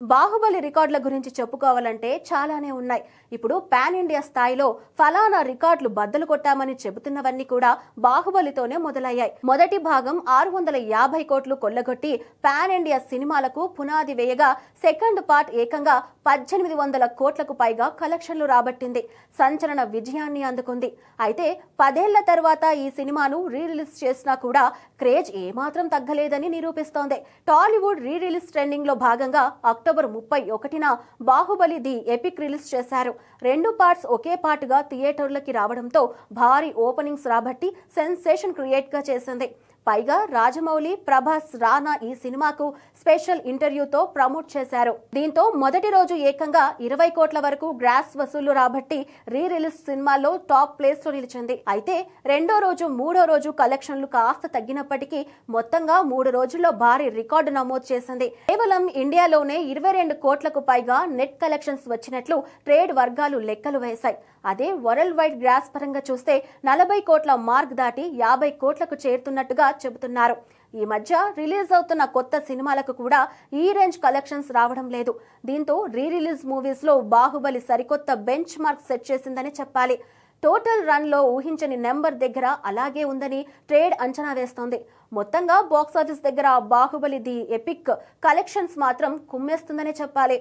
బాహుబలి రికార్డుల గురించి చెప్పుకోవాలంటే చాలానే ఉన్నాయి. ఇప్పుడు పాన్ ఇండియా స్థాయిలో ఫలానా రికార్డులు బద్దలు కొట్టామని చెబుతున్నవన్నీ కూడా బాహుబలితోనే మొదలయ్యాయి. మొదటి భాగం 650 కోట్లు కొల్లగొట్టి పాన్ ఇండియా సినిమాలకు పునాది వేయగా సెకండ్ పార్ట్ ఏకంగా 1800 కోట్లకు పైగా కలెక్షన్లు రాబట్టింది. సంచలన విజయాన్ని అందుకుంది. అయితే 10 ఏళ్ల తర్వాత ఈ సినిమాను రీ రిలీజ్ చేసినా కూడా క్రేజ్ ఏమాత్రం తగ్గలేదని నిరూపిస్తోంది. టాలీవుడ్ రీ రిలీజ్ ట్రెండింగ్ లో భాగంగా అక్టోబర్ 31న బాహుబలి ది ఎపిక్ రిలీజ్ చేశారు. 2 పార్ట్స్ ఒకే పాటుగా థియేటర్లకి రావడంతో భారీ ఓపెనింగ్స్ రాబట్టి సెన్సేషన్ క్రియేట్ గా చేసింది. పైగా రాజమౌళి, ప్రభాస్, రానా ఈ సినిమాకు స్పెషల్ ఇంటర్వ్యూతో ప్రమోట్ చేశారు. దీంతో మొదటి రోజు ఏకంగా 20 కోట్ల వరకు గ్రాస్ వసూళ్లు రాబట్టి రీ రిలీజ్ సినిమాల్లో టాప్ ప్లేస్ లో నిలిచింది. అయితే రెండో రోజు, మూడో రోజు కలెక్షన్లు కాస్త తగ్గినప్పటికీ మొత్తంగా 3 రోజుల్లో భారీ రికార్డు నమోదు చేసింది. కేవలం ఇండియాలోనే 22 కోట్లకు పైగా నెట్ కలెక్షన్స్ వచ్చినట్లు ట్రేడ్ వర్గాలు లెక్కలు వేశాయి. అదే వరల్డ్ వైడ్ గ్రాస్ పరంగా చూస్తే 40 కోట్ల మార్క్ దాటి 50 కోట్లకు చేరుతున్నట్టుగా చెబుతున్నారు. ఈ మధ్య రిలీజ్ అవుతున్న కొత్త సినిమాలకు కూడా ఈ రేంజ్ కలెక్షన్స్ రావడం లేదు. దీంతో రీ రిలీజ్ మూవీస్ లో బాహుబలి సరికొత్త బెంచ్ మార్క్ సెట్ చేసిందని చెప్పాలి. టోటల్ రన్ లో ఊహించని నెంబర్ దగ్గర అలాగే ఉందని ట్రేడ్ అంచనా వేస్తోంది. మొత్తంగా బాక్సాఫీస్ దగ్గర బాహుబలి ది ఎపిక్ కలెక్షన్స్ మాత్రం కుమ్మేస్తుందనే చెప్పాలి.